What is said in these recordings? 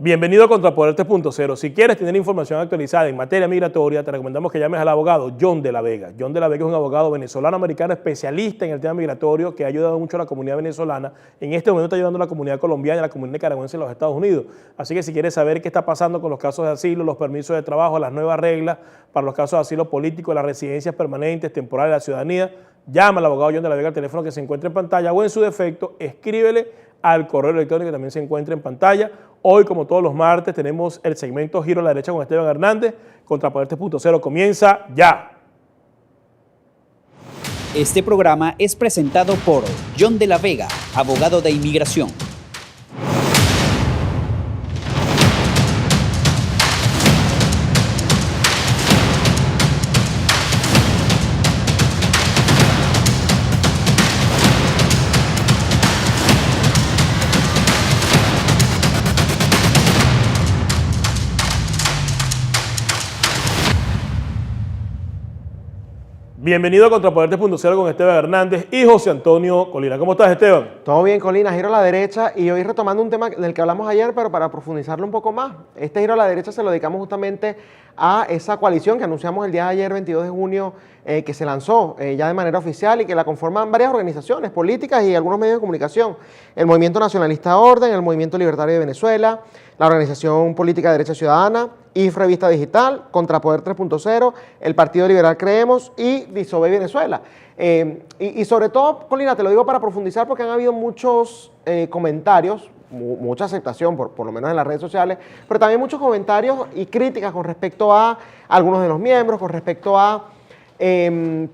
Bienvenido a Contrapoder 3.0. Si quieres tener información actualizada en materia migratoria, te recomendamos que llames al abogado John de la Vega. John de la Vega es un abogado venezolano-americano especialista en el tema migratorio que ha ayudado mucho a la comunidad venezolana. En este momento está ayudando a la comunidad colombiana y a la comunidad nicaragüense en los Estados Unidos. Así que si quieres saber qué está pasando con los casos de asilo, los permisos de trabajo, las nuevas reglas para los casos de asilo político, las residencias permanentes, temporales, la ciudadanía, llama al abogado John de la Vega al teléfono que se encuentra en pantalla o en su defecto, escríbele al correo electrónico que también se encuentra en pantalla. Hoy, como todos los martes, tenemos el segmento Giro a la Derecha con Esteban Hernández. Contrapoder 3.0 comienza ya. Este programa es presentado por John de la Vega, abogado de inmigración. Bienvenido a Contrapoder 3.0 con Esteban Hernández y José Antonio Colina. ¿Cómo estás, Esteban? Todo bien, Colina, giro a la derecha y hoy retomando un tema del que hablamos ayer, pero para profundizarlo un poco más. Este giro a la derecha se lo dedicamos justamente a esa coalición que anunciamos el día de ayer, 22 de junio, que se lanzó ya de manera oficial y que la conforman varias organizaciones políticas y algunos medios de comunicación. El Movimiento Nacionalista Orden, el Movimiento Libertario de Venezuela, la Organización Política de Derecha Ciudadana, IF Revista Digital, Contrapoder 3.0, el Partido Liberal Creemos y Disobey Venezuela. Y sobre todo, Colina, te lo digo para profundizar porque han habido muchos comentarios, mucha aceptación, por lo menos en las redes sociales, pero también muchos comentarios y críticas con respecto a algunos de los miembros, con respecto a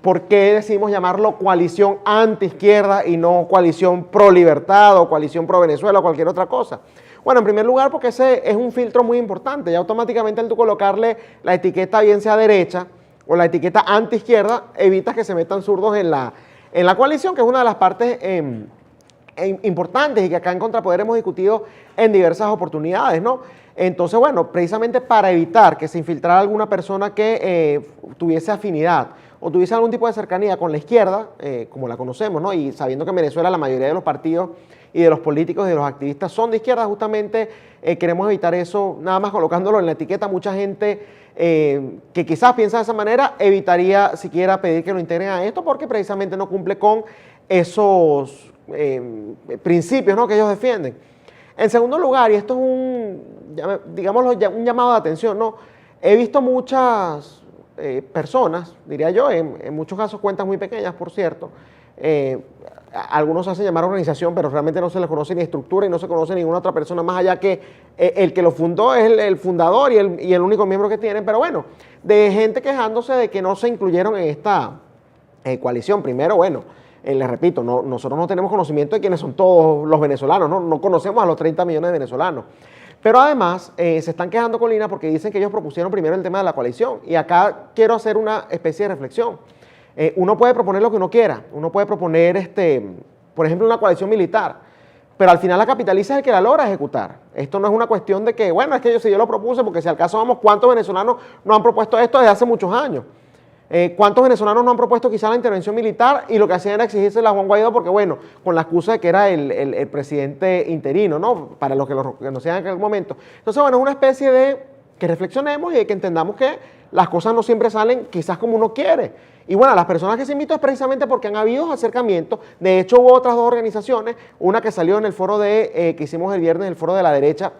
por qué decidimos llamarlo coalición anti-izquierda y no coalición pro-libertad o coalición pro-Venezuela o cualquier otra cosa. Bueno, en primer lugar porque ese es un filtro muy importante. Ya automáticamente al tú colocarle la etiqueta bien sea derecha o la etiqueta anti-izquierda, evitas que se metan zurdos en la coalición, que es una de las partes importantes y que acá en Contrapoder hemos discutido en diversas oportunidades, ¿no? Entonces, bueno, precisamente para evitar que se infiltrara alguna persona que tuviese afinidad o tuviese algún tipo de cercanía con la izquierda, como la conocemos, ¿no? Y sabiendo que en Venezuela la mayoría de los partidos y de los políticos y de los activistas son de izquierda, justamente queremos evitar eso, nada más colocándolo en la etiqueta. Mucha gente que quizás piensa de esa manera evitaría siquiera pedir que lo integren a esto porque precisamente no cumple con esos principios, ¿no?, que ellos defienden. En segundo lugar, y esto es un llamado de atención, ¿no? He visto muchas personas, diría yo, en muchos casos cuentas muy pequeñas, por cierto, algunos hacen llamar organización, pero realmente no se les conoce ni estructura y no se conoce ninguna otra persona más allá que el que lo fundó es el fundador y el único miembro que tienen, pero bueno, de gente quejándose de que no se incluyeron en esta coalición. Primero, bueno, les repito, nosotros no tenemos conocimiento de quiénes son todos los venezolanos, no conocemos a los 30 millones de venezolanos. Pero además se están quejando, Colina, porque dicen que ellos propusieron primero el tema de la coalición. Y acá quiero hacer una especie de reflexión. Uno puede proponer lo que uno quiera. Uno puede proponer, por ejemplo, una coalición militar. Pero al final la capitaliza es el que la logra ejecutar. Esto no es una cuestión de que, bueno, es que yo lo propuse, porque si al caso vamos, ¿cuántos venezolanos no han propuesto esto desde hace muchos años? ¿Cuántos venezolanos no han propuesto quizá la intervención militar y lo que hacían era exigírsela a Juan Guaidó porque, bueno, con la excusa de que era el presidente interino, ¿no?, para los que lo conocían en aquel momento? Entonces, bueno, es una especie de que reflexionemos y de que entendamos que las cosas no siempre salen quizás como uno quiere. Y bueno, las personas que se invitan es precisamente porque han habido acercamientos. De hecho, hubo otras dos organizaciones, una que salió en el foro que hicimos el viernes, el foro de la derecha,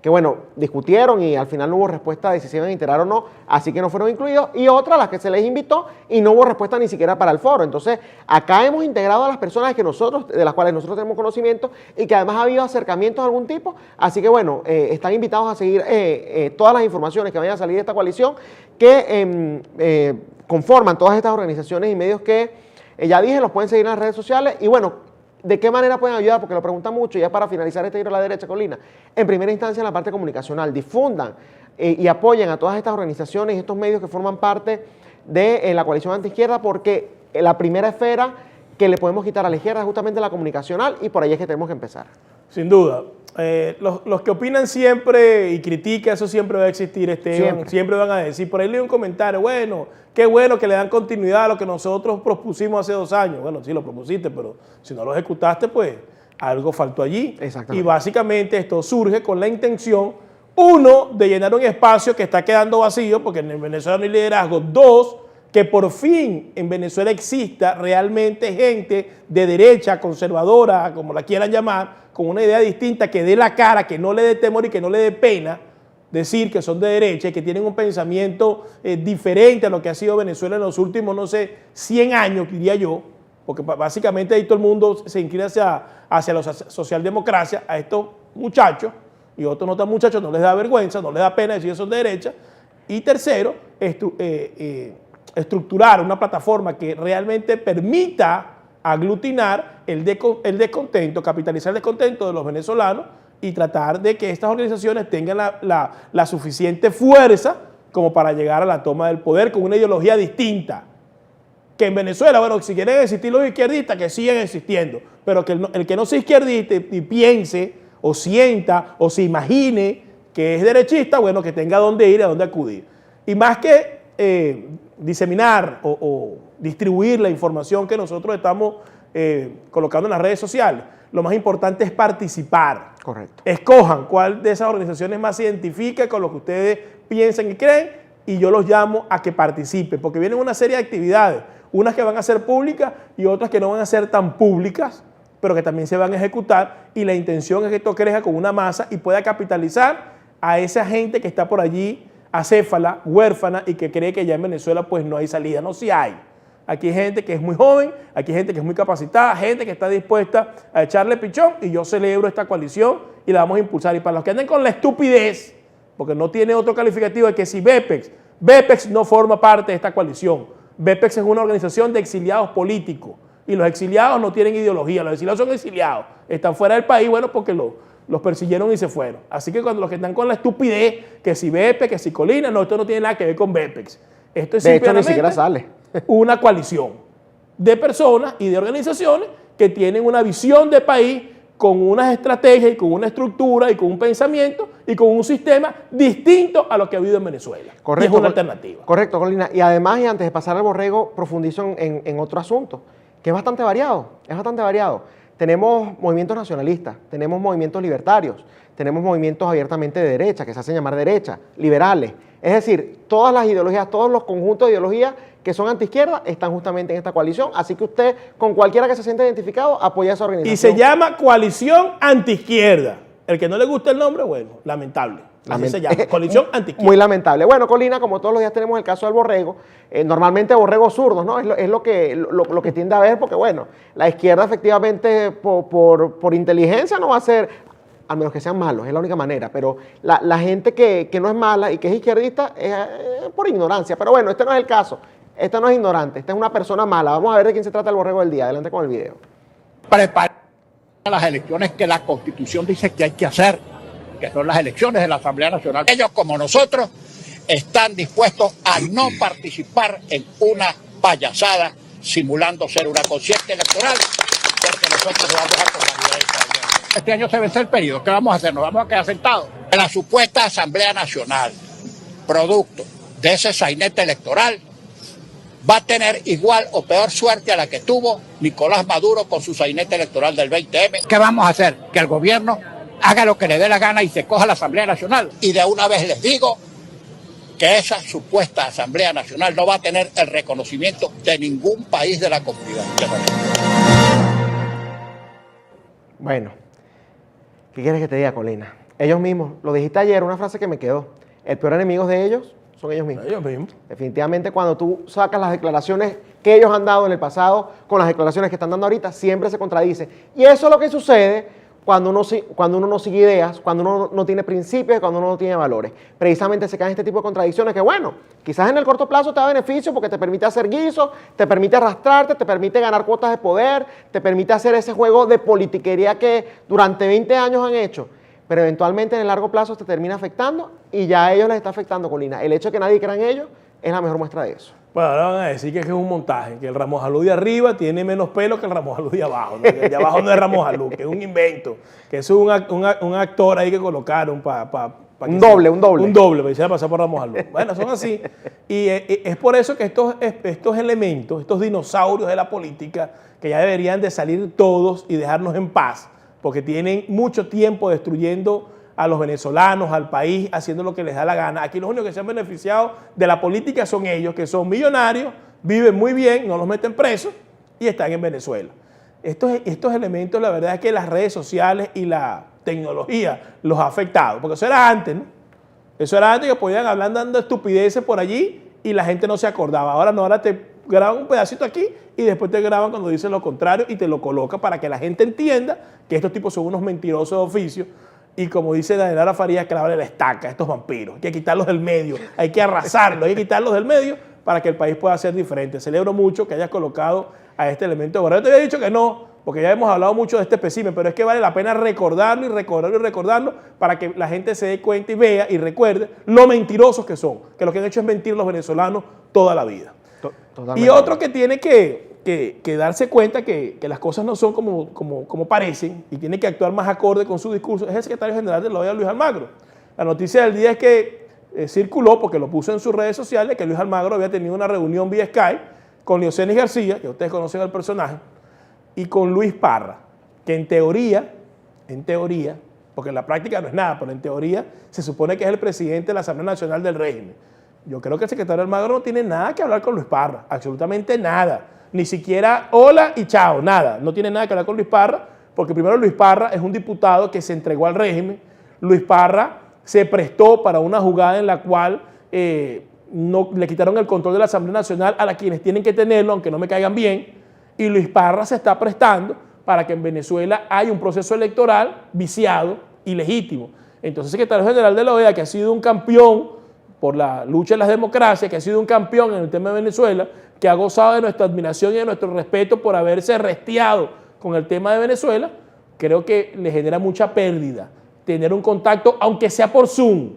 que bueno, discutieron y al final no hubo respuesta de si se iban a integrar o no, así que no fueron incluidos, y otra, las que se les invitó y no hubo respuesta ni siquiera para el foro. Entonces, acá hemos integrado a las personas de las cuales nosotros tenemos conocimiento y que además ha habido acercamientos de algún tipo, así que bueno, están invitados a seguir todas las informaciones que vayan a salir de esta coalición que conforman todas estas organizaciones y medios que ya dije, los pueden seguir en las redes sociales y bueno, ¿de qué manera pueden ayudar? Porque lo preguntan mucho, y ya para finalizar este giro a la derecha, Colina. En primera instancia, en la parte comunicacional, difundan y apoyen a todas estas organizaciones y estos medios que forman parte de la coalición antiizquierda, porque la primera esfera que le podemos quitar a la izquierda es justamente la comunicacional, y por ahí es que tenemos que empezar. Sin duda. Los que opinan siempre y critican, eso siempre va a existir, Esteban. Siempre van a decir, por ahí leí un comentario, bueno, qué bueno que le dan continuidad a lo que nosotros propusimos hace 2 años. Bueno, sí lo propusiste, pero si no lo ejecutaste, pues Algo faltó allí. Exactamente. Y básicamente esto surge con la intención, uno, de llenar un espacio que está quedando vacío, porque en Venezuela no hay liderazgo. Dos, que por fin en Venezuela exista realmente gente de derecha, conservadora, como la quieran llamar, con una idea distinta, que dé la cara, que no le dé temor y que no le dé pena decir que son de derecha y que tienen un pensamiento diferente a lo que ha sido Venezuela en los últimos, no sé, 100 años, diría yo, porque básicamente ahí todo el mundo se inclina hacia la socialdemocracia, a estos muchachos, y otros no tan muchachos, no les da vergüenza, no les da pena decir que son de derecha. Y tercero, estructurar una plataforma que realmente permita aglutinar el descontento, capitalizar el descontento de los venezolanos y tratar de que estas organizaciones tengan la suficiente fuerza como para llegar a la toma del poder con una ideología distinta. Que en Venezuela, bueno, si quieren existir los izquierdistas, que sigan existiendo, pero que el que no sea izquierdista y piense o sienta o se imagine que es derechista, bueno, que tenga dónde ir, a dónde acudir. Y más que diseminar o distribuir la información que nosotros estamos colocando en las redes sociales, lo más importante es participar. Correcto. Escojan cuál de esas organizaciones más se identifica con lo que ustedes piensan y creen y yo los llamo a que participen, porque vienen una serie de actividades, unas que van a ser públicas y otras que no van a ser tan públicas, pero que también se van a ejecutar y la intención es que esto crezca con una masa y pueda capitalizar a esa gente que está por allí acéfala, huérfana y que cree que ya en Venezuela pues no hay salida. No, sí hay. Aquí hay gente que es muy joven, aquí hay gente que es muy capacitada, gente que está dispuesta a echarle pichón y yo celebro esta coalición y la vamos a impulsar. Y para los que anden con la estupidez, porque no tiene otro calificativo de que si BEPEX no forma parte de esta coalición. BEPEX es una organización de exiliados políticos y los exiliados no tienen ideología, los exiliados son exiliados, están fuera del país, bueno, porque los persiguieron y se fueron. Así que cuando los que están con la estupidez, que si BEPEX, que si Colina, no, esto no tiene nada que ver con BEPEX. Esto es De hecho, ni simplemente siquiera sale. una coalición de personas y de organizaciones que tienen una visión de país con unas estrategias y con una estructura y con un pensamiento y con un sistema distinto a lo que ha habido en Venezuela. Correcto, y es una alternativa. Correcto, Colina. Y además, y antes de pasar al borrego, profundizo en otro asunto, que es bastante variado, Tenemos movimientos nacionalistas, tenemos movimientos libertarios, tenemos movimientos abiertamente de derecha, que se hacen llamar derecha, liberales. Es decir, todas las ideologías, todos los conjuntos de ideologías que son antiizquierda están justamente en esta coalición. Así que usted, con cualquiera que se sienta identificado, apoya a esa organización. Y se llama Coalición Antiizquierda. El que no le gusta el nombre, bueno, lamentable. Así se llama, Coalición Antiizquierda. Muy lamentable. Bueno, Colina, como todos los días tenemos el caso del borrego, normalmente borregos zurdos, ¿no? Es lo que tiende a ver, porque bueno, la izquierda efectivamente por inteligencia no va a ser, al menos que sean malos, es la única manera, pero la gente que no es mala y que es izquierdista es por ignorancia. Pero bueno, este no es el caso. Este no es ignorante, esta es una persona mala. Vamos a ver de quién se trata el borrego del día. Adelante con el video. Preparar las elecciones que la Constitución dice que hay que hacer, que son las elecciones de la Asamblea Nacional. Ellos, como nosotros, están dispuestos a no participar en una payasada simulando ser una conciencia electoral, porque nosotros vamos a convalidar. Este año se vence el periodo. ¿Qué vamos a hacer? ¿Nos vamos a quedar sentados? La supuesta Asamblea Nacional, producto de ese sainete electoral, va a tener igual o peor suerte a la que tuvo Nicolás Maduro con su sainete electoral del 20M. ¿Qué vamos a hacer? Que el gobierno haga lo que le dé la gana y se coja la Asamblea Nacional. Y de una vez les digo que esa supuesta Asamblea Nacional no va a tener el reconocimiento de ningún país de la comunidad internacional. Bueno, ¿qué quieres que te diga, Colina? Ellos mismos, lo dijiste ayer, una frase que me quedó. El peor enemigo de ellos son ellos mismos. Ellos mismos. Definitivamente cuando tú sacas las declaraciones que ellos han dado en el pasado con las declaraciones que están dando ahorita, siempre se contradice. Y eso es lo que sucede cuando uno no sigue ideas, cuando uno no tiene principios, cuando uno no tiene valores. Precisamente se caen este tipo de contradicciones que, bueno, quizás en el corto plazo te da beneficio porque te permite hacer guisos, te permite arrastrarte, te permite ganar cuotas de poder, te permite hacer ese juego de politiquería que durante 20 años han hecho. Pero eventualmente en el largo plazo te termina afectando y ya a ellos les está afectando, Colina. El hecho de que nadie crea en ellos es la mejor muestra de eso. Bueno, ahora van a decir que es un montaje, que el Ramos Jalú de arriba tiene menos pelo que el Ramos Jalú de abajo. ¿No? Que el de abajo no es Ramos Jalú, que es un invento, que es un actor ahí que colocaron para un doble. Un doble, para que se pasar por Ramos Jalú. Bueno, son así. Y es por eso que estos elementos, estos dinosaurios de la política, que ya deberían de salir todos y dejarnos en paz, porque tienen mucho tiempo destruyendo a los venezolanos, al país, haciendo lo que les da la gana. Aquí los únicos que se han beneficiado de la política son ellos, que son millonarios, viven muy bien, no los meten presos y están en Venezuela. Estos elementos, la verdad es que las redes sociales y la tecnología los ha afectado, porque eso era antes, ¿no? Eso era antes que podían hablar dando estupideces por allí y la gente no se acordaba. Ahora no, ahora te graban un pedacito aquí y después te graban cuando dicen lo contrario y te lo colocan para que la gente entienda que estos tipos son unos mentirosos de oficio. Y como dice Dayanara Farías, clavarle la estaca a estos vampiros. Hay que quitarlos del medio, hay que arrasarlos, hay que quitarlos del medio para que el país pueda ser diferente. Celebro mucho que hayas colocado a este elemento de verdad. Yo te había dicho que no, porque ya hemos hablado mucho de este espécimen, pero es que vale la pena recordarlo y recordarlo y recordarlo para que la gente se dé cuenta y vea y recuerde lo mentirosos que son, que lo que han hecho es mentir los venezolanos toda la vida. Totalmente. Y otro que tiene que darse cuenta que las cosas no son como parecen y tiene que actuar más acorde con su discurso es el secretario general de la OEA, Luis Almagro. La noticia del día es que circuló, porque lo puso en sus redes sociales, que Luis Almagro había tenido una reunión vía Skype con Leocenis García, que ustedes conocen al personaje, y con Luis Parra, que en teoría, porque en la práctica no es nada, pero en teoría se supone que es el presidente de la Asamblea Nacional del régimen. Yo creo que el secretario Almagro no tiene nada que hablar con Luis Parra, absolutamente nada. Ni siquiera hola y chao, nada. No tiene nada que hablar con Luis Parra, porque primero Luis Parra es un diputado que se entregó al régimen. Luis Parra se prestó para una jugada en la cual no, le quitaron el control de la Asamblea Nacional a quienes tienen que tenerlo, aunque no me caigan bien. Y Luis Parra se está prestando para que en Venezuela haya un proceso electoral viciado y legítimo. Entonces el secretario general de la OEA, que ha sido un campeón por la lucha de las democracias, que ha sido un campeón en el tema de Venezuela, que ha gozado de nuestra admiración y de nuestro respeto por haberse restiado con el tema de Venezuela, creo que le genera mucha pérdida tener un contacto, aunque sea por Zoom,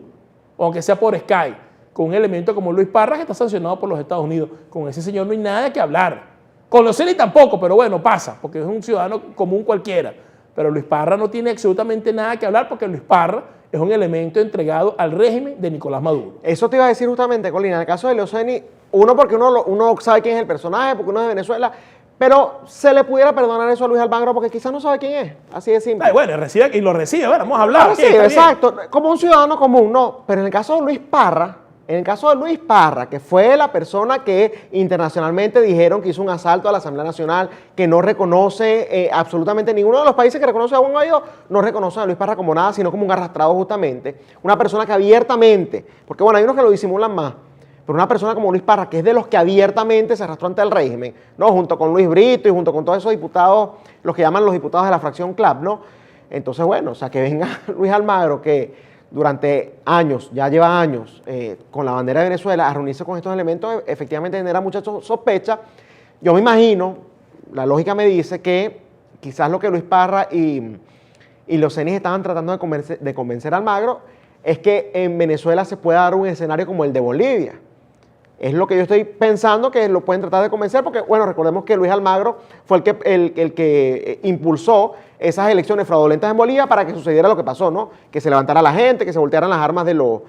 o aunque sea por Skype, con un elemento como Luis Parra, que está sancionado por los Estados Unidos. Con ese señor no hay nada que hablar. Con Leocenis tampoco, pero bueno, pasa, porque es un ciudadano común cualquiera. Pero Luis Parra no tiene absolutamente nada que hablar, porque Luis Parra es un elemento entregado al régimen de Nicolás Maduro. Eso te iba a decir justamente, Colina, en el caso de Leocenis, porque uno sabe quién es el personaje, porque uno es de Venezuela, pero se le pudiera perdonar eso a Luis Almagro porque quizás no sabe quién es, así de simple. Ay, bueno, recibe y lo recibe, bueno, vamos a hablar. Sí, exacto, como un ciudadano común, no, pero en el caso de Luis Parra, que fue la persona que internacionalmente dijeron que hizo un asalto a la Asamblea Nacional, que no reconoce absolutamente ninguno de los países que reconoce a Juan Guaidó, no reconoce a Luis Parra como nada, sino como un arrastrado justamente. Una persona que abiertamente, porque bueno, hay unos que lo disimulan más, pero una persona como Luis Parra, que es de los que abiertamente se arrastró ante el régimen, ¿no? Junto con Luis Brito y junto con todos esos diputados, los que llaman los diputados de la fracción CLAP, ¿no? Entonces, bueno, o sea, que venga Luis Almagro, que durante años, ya lleva años, con la bandera de Venezuela, a reunirse con estos elementos, efectivamente genera mucha sospecha. Yo me imagino, la lógica me dice que quizás lo que Luis Parra y Leocenis estaban tratando de convencer a Almagro es que en Venezuela se pueda dar un escenario como el de Bolivia. Es lo que yo estoy pensando que lo pueden tratar de convencer, porque, bueno, recordemos que Luis Almagro fue el que impulsó esas elecciones fraudulentas en Bolivia para que sucediera lo que pasó, ¿no? Que se levantara la gente, que se voltearan las armas de los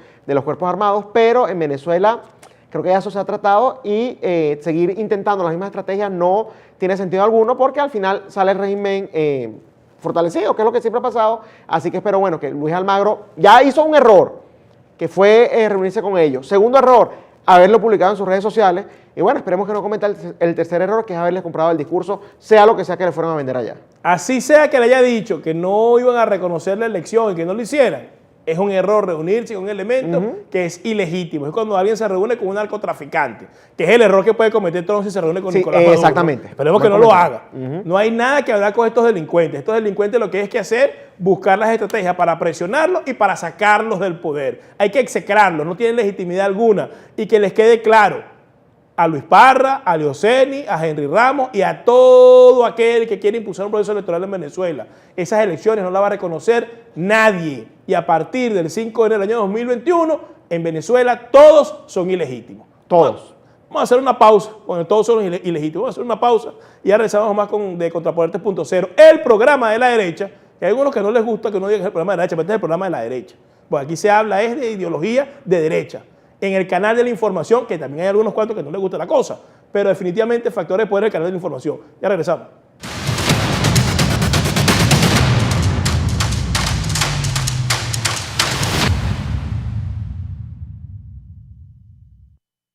cuerpos armados, pero en Venezuela creo que ya eso se ha tratado y seguir intentando las mismas estrategias no tiene sentido alguno, porque al final sale el régimen fortalecido, que es lo que siempre ha pasado. Así que espero, bueno, que Luis Almagro ya hizo un error, que fue reunirse con ellos. Segundo error, haberlo publicado en sus redes sociales. Y bueno, esperemos que no cometa el tercer error, que es haberles comprado el discurso, sea lo que sea que le fueron a vender allá. Así sea que le haya dicho que no iban a reconocer la elección y que no lo hicieran, es un error reunirse con un elemento que es ilegítimo. Es cuando alguien se reúne con un narcotraficante, que es el error que puede cometer Trump si se reúne con Nicolás Maduro. Exactamente. Esperemos que no lo haga. No hay nada que hablar con estos delincuentes. Estos delincuentes lo que hay que hacer, buscar las estrategias para presionarlos y para sacarlos del poder. Hay que execrarlos, no tienen legitimidad alguna. Y que les quede claro a Luis Parra, a Leocenis, a Henry Ramos y a todo aquel que quiere impulsar un proceso electoral en Venezuela. Esas elecciones no las va a reconocer nadie. Y a partir del 5 de enero del año 2021, en Venezuela todos son ilegítimos. Todos. Vamos a hacer una pausa, cuando todos son ilegítimos. Vamos a hacer una pausa y ya regresamos más de Contrapoder 3.0, el programa de la derecha, que hay algunos que no les gusta que uno diga que es el programa de la derecha, pero este es el programa de la derecha. Pues aquí se habla es de ideología de derecha. En el canal de la información, que también hay algunos cuantos que no les gusta la cosa, pero definitivamente Factores de Poder es el canal de la información. Ya regresamos.